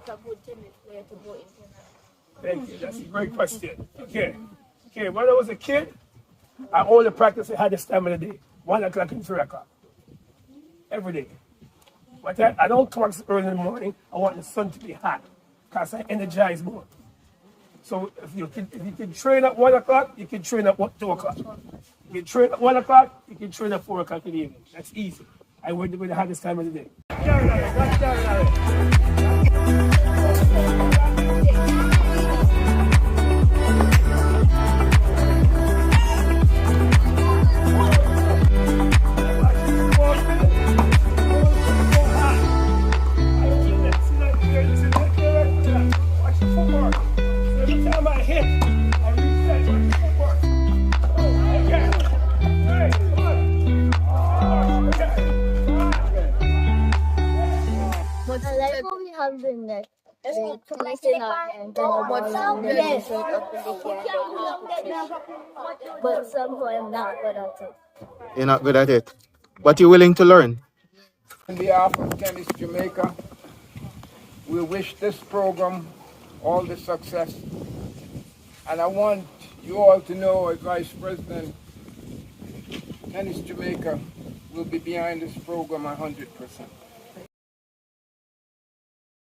make a good tennis player to go international? Thank you. That's a great question. Okay. When I was a kid, I only practiced at this time of the day, 1 o'clock and 3 o'clock, every day. But I don't practice early in the morning. I want the sun to be hot because I energize more. So if you can train at 1 o'clock, you can train at 2 o'clock. You can train at 1 o'clock, you can train at 4 o'clock in the evening. That's easy. I went to the hottest time of the day. But somehow I'm not good at it. You're not good at it. But you're willing to learn. On behalf of Tennis Jamaica, we wish this program all the success. And I want you all to know, as Vice President, Tennis Jamaica will be behind this program 100%.